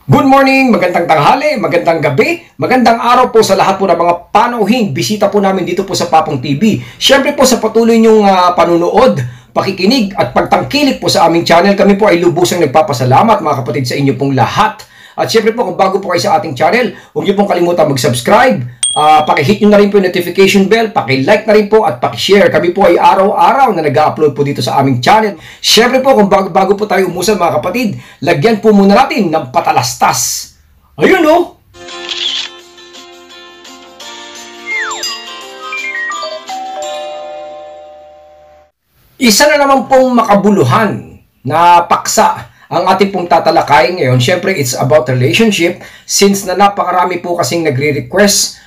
Good morning, magandang tanghali, magandang gabi, magandang araw po sa lahat po ng mga panauhing bisita po namin dito po sa Papong TV. Siyempre po sa patuloy niyong panunood, pakikinig at pagtangkilik po sa aming channel, kami po ay lubusang nagpapasalamat mga kapatid sa inyo pong lahat. At siyempre po kung bago po kayo sa ating channel, huwag niyo pong kalimutan mag-subscribe. Paki-hit nyo na rin po yung notification bell, paki-like na rin po at paki-share. Kami po ay araw-araw na nag-upload po dito sa aming channel. Siyempre po kung bago po tayo umusan mga kapatid, lagyan po muna natin ng patalastas. Ayun o! Isa na naman pong makabuluhan na paksa ang ating pong tatalakayin ngayon. Siyempre, it's about relationship since na napakarami po kasing nagre-request,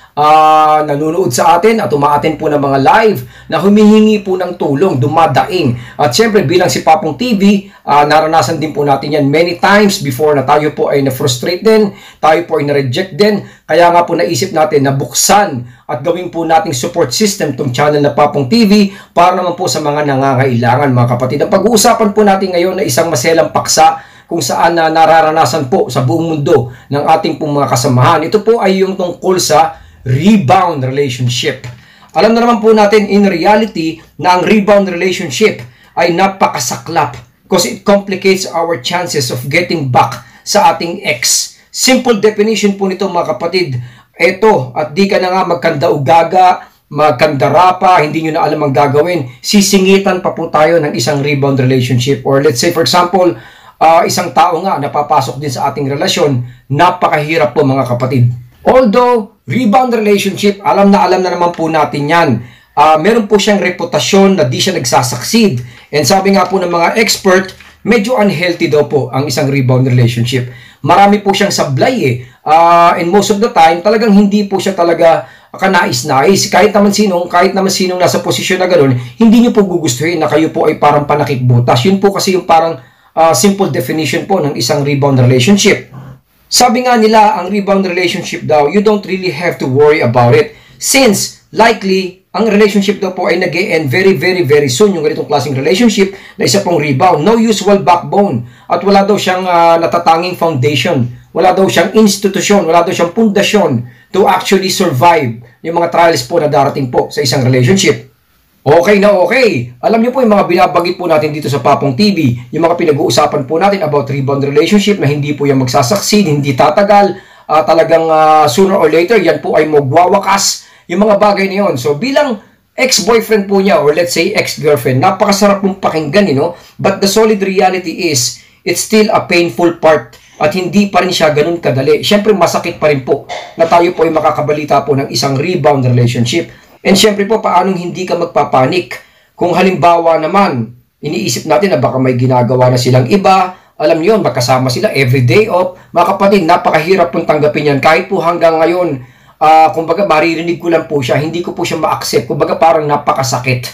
nanonood sa atin at umaatin po ng mga live na humihingi po ng tulong, dumadaing. At siyempre, bilang si Papong TV, naranasan din po natin yan many times before na tayo po ay na-frustrate din, tayo po ay na-reject din. Kaya nga po naisip natin na buksan at gawin po nating support system tong channel na Papong TV para naman po sa mga nangangailangan mga kapatid. Ang pag-uusapan po natin ngayon na isang maselang paksa kung saan nararanasan po sa buong mundo ng ating pong mga kasamahan. Ito po ay yung tungkol sa rebound relationship. Alam na naman po natin in reality na ang rebound relationship ay napakasaklap because it complicates our chances of getting back sa ating ex. Simple definition po nito mga kapatid. Eto, at di ka na nga magkanda-ugaga, magkandara pa, hindi nyo na alam ang gagawin. Sisingitan pa po tayo ng isang rebound relationship. Or let's say for example, isang tao nga napapasok din sa ating relasyon, napakahirap po mga kapatid. Although, rebound relationship, alam na naman po natin yan. Meron po siyang reputasyon na di siya nagsasucceed. And sabi nga po ng mga expert, medyo unhealthy daw po ang isang rebound relationship. Marami po siyang sablay and most of the time, talagang hindi po siya talaga kanais-nais. Kahit naman sinong nasa posisyon na gano'n, hindi niyo po gugustuhin na kayo po ay parang panakikbutas. Yun po kasi yung parang simple definition po ng isang rebound relationship. Sabi nga nila, ang rebound relationship daw, you don't really have to worry about it. Since, likely, ang relationship daw po ay nag-e-end very soon, yung ganitong klaseng relationship na isa pong rebound. No usual backbone. At wala daw siyang natatanging foundation. Wala daw siyang institusyon. Wala daw siyang pundasyon to actually survive yung mga trials po na darating po sa isang relationship. Okay na okay. Alam niyo po yung mga binabagit po natin dito sa Papong TV, yung mga pinag-uusapan po natin about rebound relationship na hindi po yan magsasucceed, hindi tatagal, talagang sooner or later yan po ay magwawakas, yung mga bagay na yun. So bilang ex-boyfriend po niya or let's say ex-girlfriend, napakasarap mong pakinggan, but the solid reality is, it's still a painful part at hindi pa rin siya ganun kadali. Siyempre masakit pa rin po na tayo po ay makakabalita po ng isang rebound relationship. And syempre po, paanong hindi ka magpapanik? Kung halimbawa naman, iniisip natin na baka may ginagawa na silang iba, alam niyo, magkasama sila every day off. Mga kapatid, napakahirap pong tanggapin yan. Kahit po hanggang ngayon, kumbaga maririnig ko lang po siya, hindi ko po siya ma-accept. Kumbaga parang napakasakit.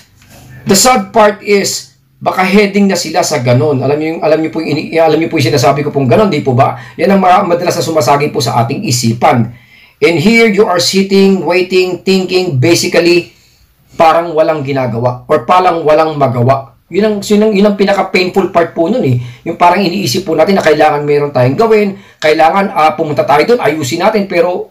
The sad part is, baka heading na sila sa ganon. Alam niyo po yung sinasabi ko pong ganon, di po ba? Yan ang madalas na sumasagi po sa ating isipan. And here you are sitting, waiting, thinking, basically, parang walang ginagawa or parang walang magawa. Yun ang pinaka-painful part po nun Yung parang iniisip po natin na kailangan meron tayong gawin, kailangan pumunta tayo doon, ayusin natin, pero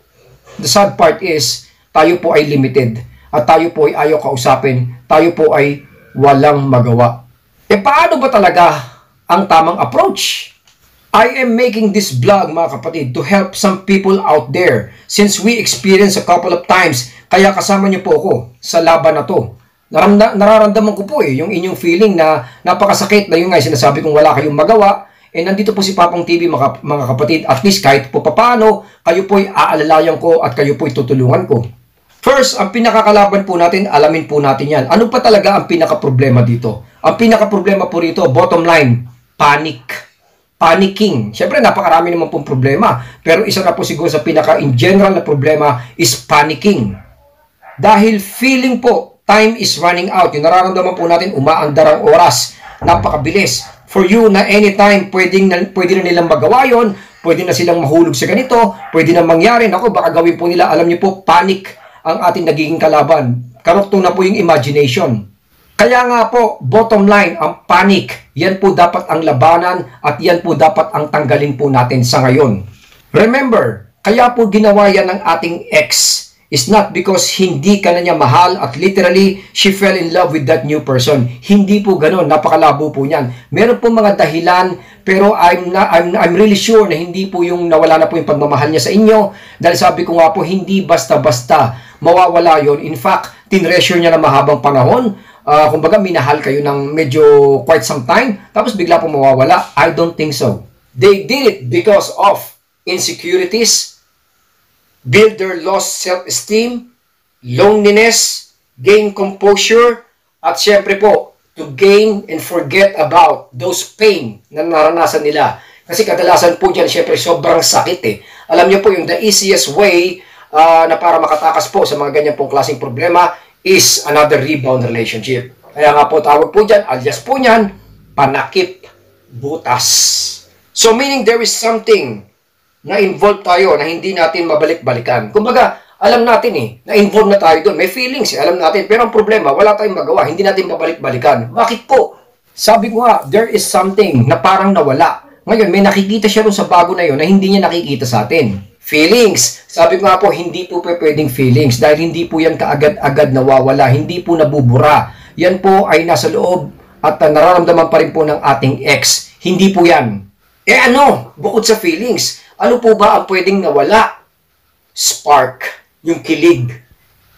the sad part is, tayo po ay limited at tayo po ay ayaw kausapin, tayo po ay walang magawa. Paano ba talaga ang tamang approach? I am making this vlog mga kapatid to help some people out there since we experienced a couple of times. Kaya kasama niyo po ako sa laban na to. Nararamdaman ko po yung inyong feeling na napakasakit na yung nga sinasabi kong wala kayong magawa. And nandito po si Papong TV mga kapatid. At least kahit po paano, kayo po'y aalalayan ko at kayo po'y tutulungan ko. First, ang pinakakalaban po natin, alamin po natin yan. Ano pa talaga ang pinaka-problema dito? Ang pinaka-problema po rito, bottom line, panic. Panicking. Siyempre, napakarami naman pong problema. Pero isa na po siguro sa pinaka-in general na problema is panicking. Dahil feeling po, time is running out. Yung nararamdaman po natin, umaandar ang oras. Napakabilis. For you na anytime, pwede na nilang magawa yun. Pwede na silang mahulog sa ganito. Pwede na mangyari. Naku, baka gawin po nila. Alam niyo po, panic ang ating nagiging kalaban. Karuktong na po yung imagination. Kaya nga po, bottom line, ang panic, yan po dapat ang labanan at yan po dapat ang tanggalin po natin sa ngayon. Remember, kaya po ginawa yan ng ating ex is not because hindi ka na niya mahal at literally she fell in love with that new person. Hindi po ganoon, napakalabo po niyan. Meron po mga dahilan pero I'm really sure na hindi po yung nawala na po yung pagmamahal niya sa inyo dahil sabi ko nga po hindi basta-basta mawawala yon. In fact, tinreasure niya na mahabang panahon. Kumbaga minahal kayo ng medyo quite some time tapos bigla po mawawala. I don't think so. They did it because of insecurities, build their lost self-esteem, loneliness, gain composure, at syempre po, to gain and forget about those pain na naranasan nila. Kasi kadalasan po dyan, syempre sobrang sakit eh. Alam niyo po yung the easiest way na para makatakas po sa mga ganyan pong klaseng problema is another rebound relationship. Kaya nga po tawag po dyan, alias po niyan, panakip butas. So meaning there is something na involved tayo na hindi natin mabalik-balikan. Kumbaga, alam natin na involved na tayo doon. May feelings alam natin. Pero ang problema, wala tayong magawa. Hindi natin mabalik-balikan. Bakit po? Sabi ko nga, there is something na parang nawala. Ngayon, may nakikita siya rin sa bago na yon na hindi niya nakikita sa atin. Feelings. Sabi ko nga po, hindi po pwedeng feelings dahil hindi po yan kaagad-agad nawawala. Hindi po nabubura. Yan po ay nasa loob at nararamdaman pa rin po ng ating ex. Hindi po yan. Bukod sa feelings, ano po ba ang pwedeng nawala? Spark, yung kilig.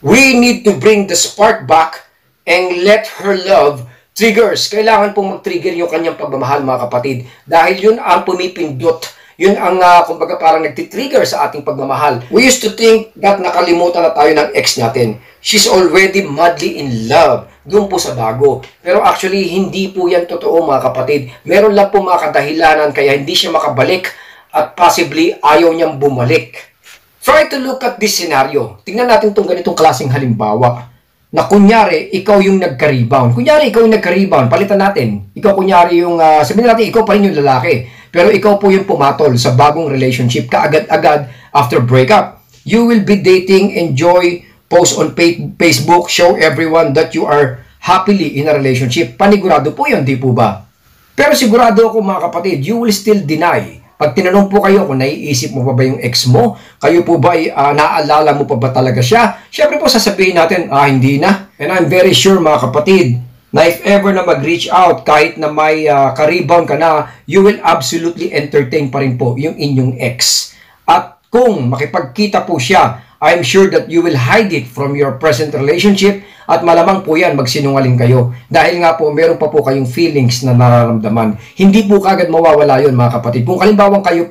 We need to bring the spark back and let her love triggers. Kailangan pong mag-trigger yung kanyang pagmamahal, mga kapatid. Dahil yun ang pumipindot. Yun ang, kumbaga, parang nagtitrigger sa ating pagmamahal. We used to think that nakalimutan na tayo ng ex natin. She's already madly in love. Doon po sa bago. Pero actually, hindi po yan totoo, mga kapatid. Meron lang po mga kadahilanan kaya hindi siya makabalik at possibly ayaw niyang bumalik. Try to look at this scenario. Tingnan natin itong ganitong klaseng halimbawa. Na kunyari, ikaw yung nagka-rebound. Kunyari, ikaw yung nagka-rebound. Palitan natin. Ikaw kunyari yung, sabihin natin, ikaw pa rin yung lalaki. Pero ikaw po yung pumatol sa bagong relationship kaagad-agad after breakup. You will be dating, enjoy, post on Facebook, show everyone that you are happily in a relationship. Panigurado po yun, di po ba? Pero sigurado ako, mga kapatid, you will still deny. Pag tinanong po kayo kung naiisip mo pa ba yung ex mo, kayo po ba naaalala mo pa ba talaga siya? Siyempre po sasabihin natin, hindi na. And I'm very sure, mga kapatid, na if ever na mag-reach out, kahit na may ka-rebound ka na, you will absolutely entertain pa rin po yung inyong ex. At kung makipagkita po siya, I'm sure that you will hide it from your present relationship at malamang po yan magsinungaling kayo. Dahil nga po, meron pa po kayong feelings na nararamdaman. Hindi po kagad mawawala yun, mga kapatid. Kung halimbawa kayo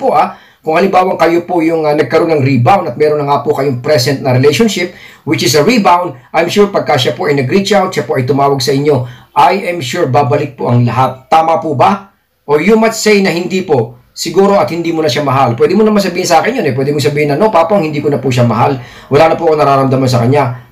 po, yung nagkaroon ng rebound at meron na nga po kayong present na relationship, which is a rebound, I'm sure pagka siya po ay nag-reach out, siya po ay tumawag sa inyo, I am sure babalik po ang lahat. Tama po ba? Or you might say na hindi po. Siguro at hindi mo na siya mahal. Pwede mo naman sabihin sa akin yun eh. Pwede mo sabihin na, no, papang, hindi ko na po siya mahal. Wala na po ako nararamdaman sa kanya.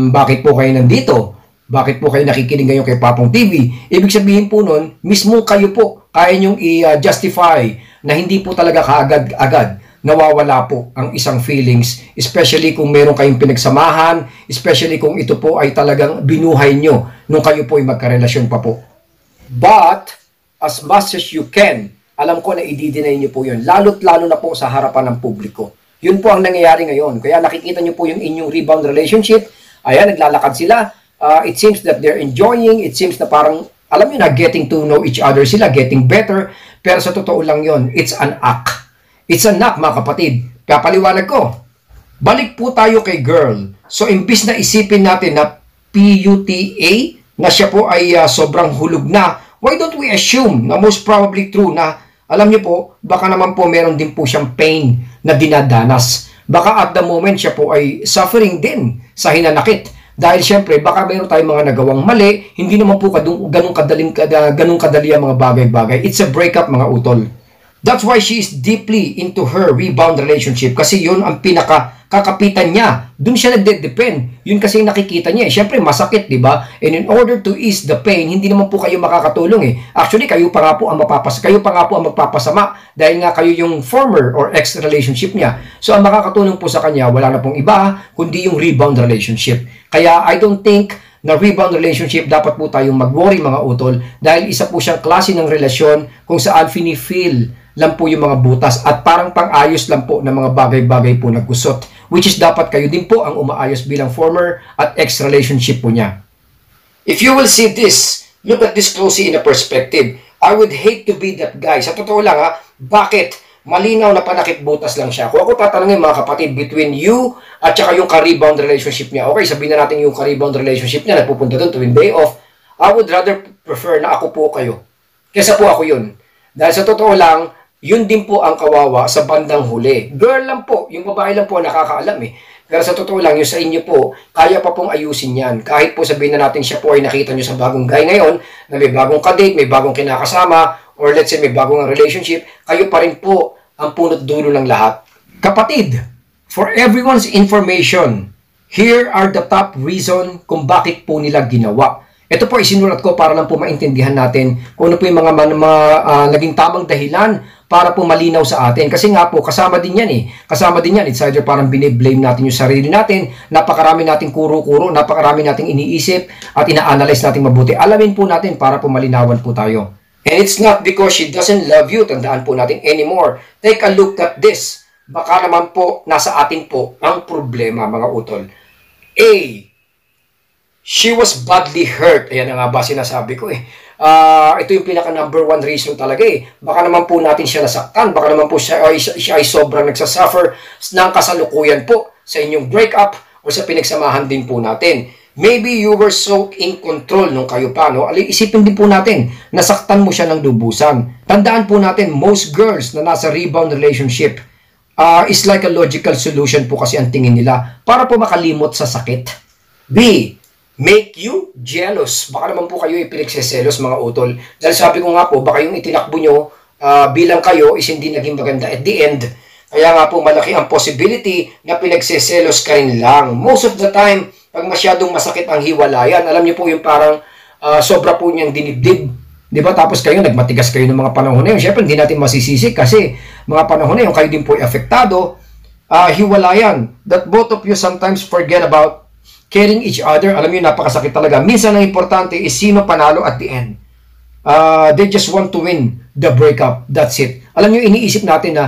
Bakit po kayo nandito? Bakit po kayo nakikinig ngayon kay Papong TV? Ibig sabihin po nun, mismo kayo po, kaya nyong i-justify na hindi po talaga kaagad-agad nawawala po ang isang feelings, especially kung meron kayong pinagsamahan, especially kung ito po ay talagang binuhay nyo nung kayo po ay magkarelasyon pa po. But, as much as you can, alam ko na i-deny nyo po yun. Lalo't-lalo na po sa harapan ng publiko. Yun po ang nangyayari ngayon. Kaya nakikita nyo po yung inyong rebound relationship. Ayan, naglalakad sila. It seems that they're enjoying. It seems na parang, alam nyo na, getting to know each other sila, getting better. Pero sa totoo lang yun, it's an act. It's an act, mga kapatid. Papaliwanag ko. Balik po tayo kay girl. So, imbis na isipin natin na PUTA, na siya po ay sobrang hulog na, why don't we assume na most probably true na alam niyo po, baka naman po meron din po siyang pain na dinadanas. Baka at the moment siya po ay suffering din sa hinanakit. Dahil syempre, baka meron tayong mga nagawang mali, hindi naman po ganun kadali ang mga bagay-bagay. It's a breakup, mga utol. That's why she is deeply into her rebound relationship kasi yun ang pinaka-kakapitan niya. Doon siya nagde-depend. Yun kasi nakikita niya. Siyempre, masakit, di ba? And in order to ease the pain, hindi naman po kayo makakatulong eh. Actually, kayo pa nga po ang magpapasama dahil nga kayo yung former or ex-relationship niya. So, ang makakatulong po sa kanya, wala na pong iba, kundi yung rebound relationship. Kaya, I don't think na rebound relationship, dapat po tayong mag-worry, mga utol, dahil isa po siyang klase ng relasyon kung saan feel lang po yung mga butas at parang pang-ayos lang po ng mga bagay-bagay po na gusot, which is dapat kayo din po ang umaayos bilang former at ex-relationship po niya. If you will see this, look at this closely in a perspective. I would hate to be that guy. Sa totoo lang bakit? Malinaw na panakip butas lang siya. Kung ako tatanungin mga kapatid, between you at saka yung ka-rebound relationship niya, okay, sabihin na natin yung ka-rebound relationship niya, nagpupunta doon tuwing day off, I would rather prefer na ako po kayo. Kesa po ako yun. Dahil sa totoo lang, yun din po ang kawawa sa bandang huli. Girl lang po, yung babae lang po nakakaalam Pero sa totoo lang, yung sa inyo po, kaya pa pong ayusin yan. Kahit po sabihin na natin siya po ay nakita nyo sa bagong guy ngayon, na may bagong kadate, may bagong kinakasama, or let's say may bagong relationship, kayo pa rin po ang punot dulo ng lahat. Kapatid, for everyone's information, here are the top reason kung bakit po nila ginawa. Ito po isinulat ko para lang po maintindihan natin kung ano po yung mga naging tamang dahilan para po malinaw sa atin. Kasi nga po, kasama din yan Kasama din yan. It's either parang biniblame natin yung sarili natin, napakarami nating kuro-kuro, napakarami nating iniisip, at ina-analyze natin mabuti. Alamin po natin para po malinawan po tayo. And it's not because she doesn't love you, tandaan po natin anymore. Take a look at this. Baka naman po, nasa atin po ang problema, mga utol. A, she was badly hurt. Ayan na nga ba sinasabi ko ito yung pinaka number one reason talaga Baka naman po natin siya nasaktan. Baka naman po siya ay sobrang nagsasuffer ng kasalukuyan po sa inyong breakup o sa pinagsamahan din po natin. Maybe you were so in control nung kayo pa, Isipin din po natin, nasaktan mo siya ng lubusan. Tandaan po natin, most girls na nasa rebound relationship is like a logical solution po kasi ang tingin nila para po makalimot sa sakit. B, make you jealous. Baka naman po kayo pinagseselos, mga utol. Dahil sabi ko nga po, baka yung itinakbo nyo bilang kayo is hindi naging maganda at the end. Kaya nga po, malaki ang possibility na pinagseselos ka rin lang. Most of the time, pag masyadong masakit ang hiwalayan, alam niyo po yung parang sobra po niyang dinibdib. Di ba? Tapos kayo, nagmatigas kayo ng mga panahon na yun. Siyempre, hindi natin masisisi kasi mga panahon na yun, kayo din po ay apektado. Hiwalayan, that both of you sometimes forget about caring each other. Alam niyo, napakasakit talaga. Minsan ang importante is sino panalo at the end. They just want to win the breakup. That's it. Alam niyo, iniisip natin na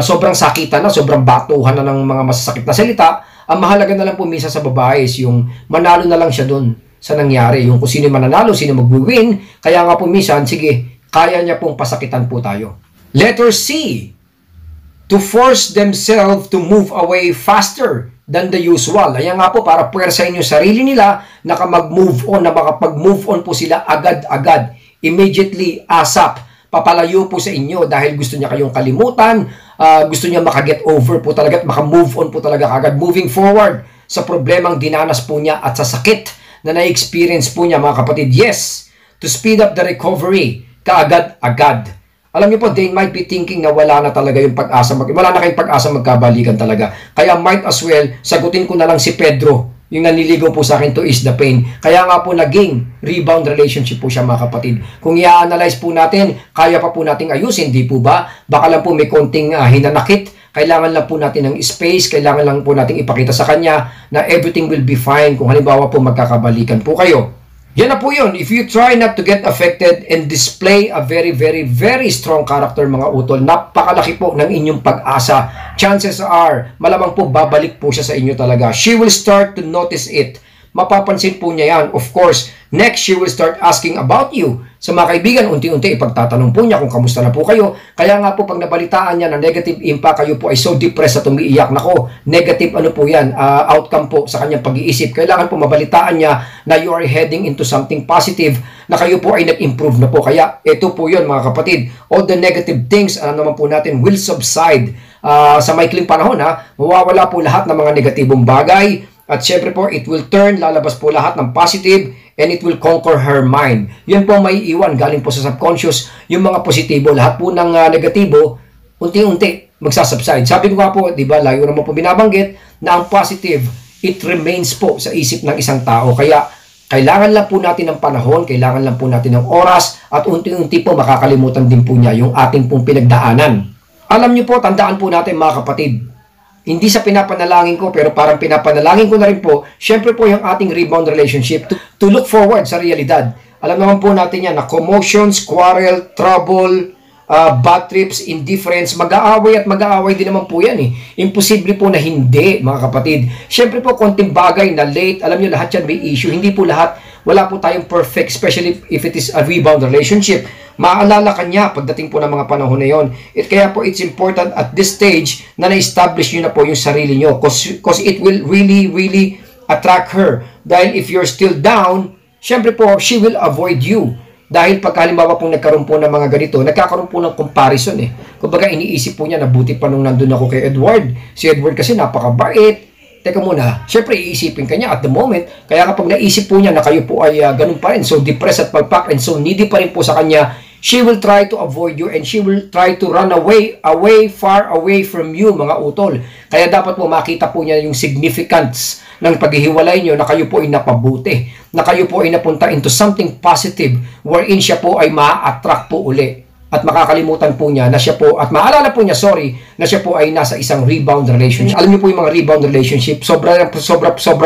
sobrang sakitan na, sobrang batuhan na ng mga masasakit na salita. Ang mahalaga na lang po minsan sa babae is yung manalo na lang siya doon sa nangyari. Yung kung sino mananalo, sino mag-win. Kaya nga po minsan, sige, kaya niya pong pasakitan po tayo. Letter C, to force themselves to move away faster than the usual. Ayan nga po, para puwersahin yung sarili nila na mag-move on, na makapag-move on po sila agad-agad. Immediately, ASAP. Papalayo po sa inyo dahil gusto niya kayong kalimutan, gusto niya makaget over po talaga at makamove on po talaga agad, moving forward sa problemang dinanas po niya at sa sakit na na-experience po niya, mga kapatid. Yes, to speed up the recovery, kaagad-agad. Alam niyo po, they might be thinking na wala na talaga yung pag-asa, wala na kayong pag-asa magkabalikan talaga. Kaya might as well, sagutin ko na lang si Pedro, yung naniligaw po sa akin to ease the pain. Kaya nga po naging rebound relationship po siya, mga kapatid. Kung i-analyze po natin, kaya pa po nating ayusin, di po ba? Baka lang po may konting hinanakit, kailangan lang po natin ng space, kailangan lang po nating ipakita sa kanya na everything will be fine kung halimbawa po magkakabalikan po kayo. Yan na po yun. If you try not to get affected and display a very, very, very strong character, mga utol, napakalaki po ng inyong pag-asa. Chances are, malamang po babalik po siya sa inyo talaga. She will start to notice it. Mapapansin po niya yan. Of course, next, she will start asking about you. Sa mga kaibigan, unti-unti ipagtatanong po niya kung kamusta na po kayo. Kaya nga po, pag nabalitaan niya na negative impact, kayo po ay so depressed at umiiyak. Nako, negative ano po yan, outcome po sa kanyang pag-iisip. Kailangan po mabalitaan niya na you are heading into something positive, na kayo po ay nag-improve na po. Kaya ito po yun, mga kapatid. All the negative things, naman po natin, will subside. Sa maikling panahon, mawawala po lahat ng mga negatibong bagay. At syempre po, it will turn, lalabas po lahat ng positive, and it will conquer her mind. Yan po may iwan, galing po sa subconscious, yung mga positibo. Lahat po ng negatibo, unti-unti magsasubside. Sabi ko nga po, di ba, layo naman po binabanggit, na ang positive, it remains po sa isip ng isang tao. Kaya, kailangan lang po natin ng panahon, kailangan lang po natin ng oras, at unti-unti po makakalimutan din po niya yung ating pong pinagdaanan. Alam niyo po, tandaan po natin, mga kapatid, hindi sa pinapanalangin ko, pero parang pinapanalangin ko na rin po, syempre po yung ating rebound relationship to look forward sa realidad. Alam naman po natin yan na commotions, quarrel, trouble, bad trips, indifference, mag-aaway at mag-aaway din naman po yan eh. Imposible po na hindi, mga kapatid. Siyempre po, konting bagay na late, alam nyo lahat yan may issue. Hindi po lahat, wala po tayong perfect, especially if it is a rebound relationship. Maaalala ka niya pagdating po ng mga panahon na yon. Kaya po it's important at this stage na na-establish nyo na po yung sarili nyo because it will really attract her. Dahil if you're still down, siyempre po, she will avoid you. Dahil pag halimbawa pong nagkaroon po ng mga ganito, nagkakaroon po ng comparison eh. Kumbaga iniisip po niya na buti pa nung nandun ako kay Edward. Si Edward kasi napakabait. Teka muna, syempre iisipin ka niya at the moment. Kaya kapag naisip po niya na kayo po ay ganun pa rin, so depressed at palpak and so needy pa rin po sa kanya, she will try to avoid you and she will try to run far away from you, mga utol. Kaya dapat po makita po niya yung significance ng paghihiwalay nyo na kayo po ay napabuti, na kayo po ay napunta into something positive wherein siya po ay ma-attract po uli. At makakalimutan po niya na siya po, at maalala po niya, na siya po ay nasa isang rebound relationship. Alam niyo po yung mga rebound relationship, sobra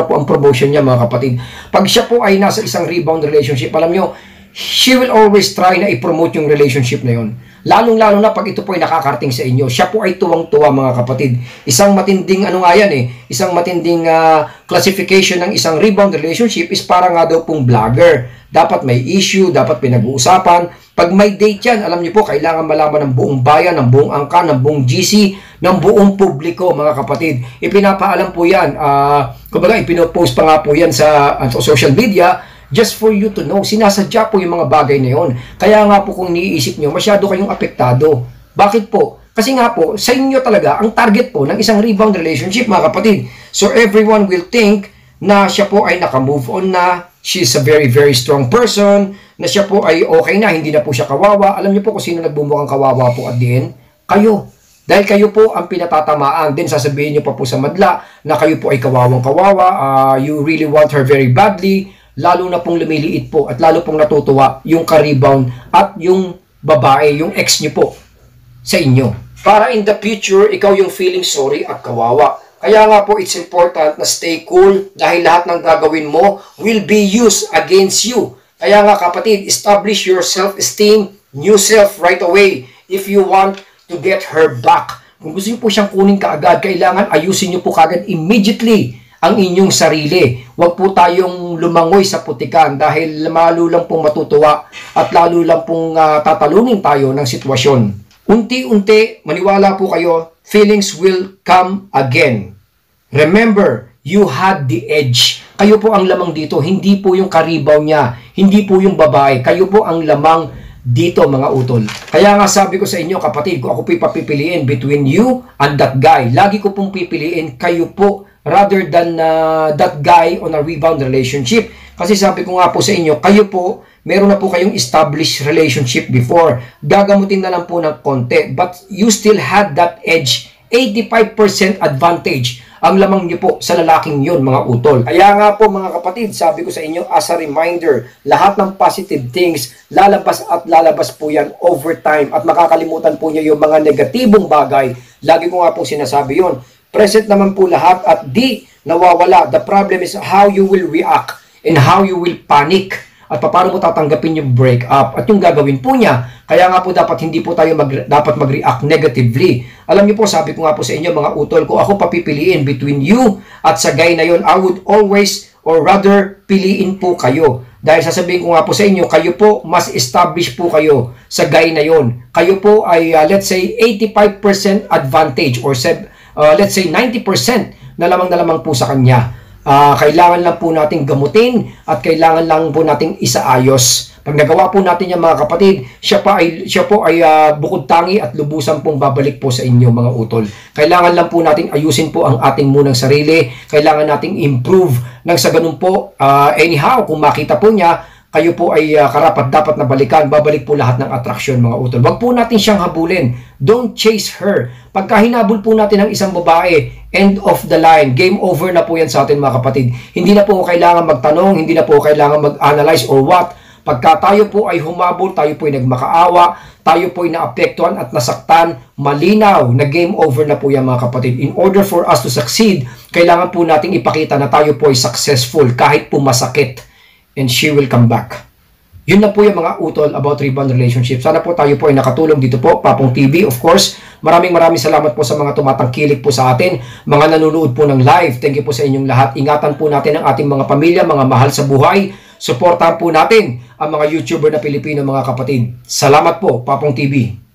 po ang promotion niya, mga kapatid. Pag siya po ay nasa isang rebound relationship, alam niyo, she will always try na i-promote yung relationship na yun. Lalong-lalo na pag ito po ay nakakarating sa inyo. Siya po ay tuwang-tuwa, mga kapatid. Isang matinding, isang matinding classification ng isang rebound relationship is para nga daw pong vlogger. Dapat may issue, dapat pinag-uusapan. Pag may date yan, alam niyo po, kailangan malaman ng buong bayan, ng buong angka, ng buong GC, ng buong publiko, mga kapatid. Ipinapaalam po yan. Kumbaga, ipinopost pa nga po yan sa social media, just for you to know. Sinasadya po yung mga bagay na yun. Kaya nga po kung niisip nyo, masyado kayong apektado. Bakit po? Kasi nga po, sa inyo talaga, ang target po ng isang rebound relationship, mga kapatid. So everyone will think na siya po ay naka-move on na, she's a very strong person, na siya po ay okay na, hindi na po siya kawawa. Alam niyo po kung sino nagbumukhang kawawa po at the end? Kayo. Dahil kayo po ang pinatatamaan. Then sasabihin niyo pa po sa madla na kayo po ay kawawang kawawa, you really want her very badly. Lalo na pong lumiliit po at lalo pong natutuwa yung ka-rebound at yung babae, yung ex nyo po sa inyo. Para in the future, ikaw yung feeling sorry at kawawa. Kaya nga po, it's important na stay cool dahil lahat ng gagawin mo will be used against you. Kaya nga kapatid, establish your self-esteem, new self right away if you want to get her back. Kung gusto nyo po siyang kunin kaagad, kailangan ayusin nyo po kaagad immediately ang inyong sarili. Huwag po tayong lumangoy sa putikan dahil lalo lang pong matutuwa at lalo lang pong tatalunin tayo ng sitwasyon. Unti-unti, maniwala po kayo, feelings will come again. Remember, you had the edge. Kayo po ang lamang dito, hindi po yung karibaw niya, hindi po yung babae. Kayo po ang lamang dito, mga utol. Kaya nga sabi ko sa inyo, kapatid, kung ako po'y papipiliin between you and that guy, lagi ko pong pipiliin kayo po rather than that guy on a rebound relationship. Kasi sabi ko nga po sa inyo, kayo po, meron na po kayong established relationship before. Gagamutin na lang po ng konti. But you still had that edge, 85% advantage ang lamang niyo po sa lalaking yun, mga utol. Kaya nga po, mga kapatid, sabi ko sa inyo, as a reminder, lahat ng positive things, lalabas at lalabas po yan over time at makakalimutan po niyo yung mga negatibong bagay. Lagi ko nga po sinasabi yun. Present naman po lahat at di nawawala. The problem is how you will react and how you will panic at paano mo tatanggapin yung breakup at yung gagawin po niya. Kaya nga po dapat hindi po tayo dapat mag-react negatively. Alam niyo po, sabi ko nga po sa inyo, mga utol, kung ako papipiliin between you at sa guy na yon, I would always or rather piliin po kayo. Dahil sasabihin ko nga po sa inyo, kayo po mas established po kayo sa guy na yon. Kayo po ay let's say 85% advantage or let's say 90% na lamang po sa kanya. Kailangan lang po nating gamutin at kailangan lang po nating isaayos. Pag nagawa po natin yan, mga kapatid, siya po ay bukod tangi at lubusan pong babalik po sa inyo, mga utol. Kailangan lang po nating ayusin po ang ating munang sarili. Kailangan nating improve nang sa ganun po, anyhow, kung makita po niya, kayo po ay karapat-dapat na balikan, babalik po lahat ng atraksyon, mga utol. Wag po natin siyang habulin. Don't chase her. Pagka hinabol po natin ang isang babae, end of the line. Game over na po yan sa atin, mga kapatid. Hindi na po kailangan magtanong, hindi na po kailangan mag-analyze or what. Pagka tayo po ay humabol, tayo po ay nagmakaawa, tayo po ay naapektuhan at nasaktan, malinaw na game over na po yan, mga kapatid. In order for us to succeed, kailangan po nating ipakita na tayo po ay successful kahit po masakit. And she will come back. Yun na po yung mga utol about rebound relationship. Sana po tayo po ay nakatulong dito po, Papong TV. Of course, maraming salamat po sa mga tumatangkilik po sa atin, mga nanonood po ng live. Thank you po sa inyong lahat. Ingatan po natin ang ating mga pamilya, mga mahal sa buhay. Suportahan po natin ang mga YouTuber na Pilipino, mga kapatid. Salamat po, Papong TV.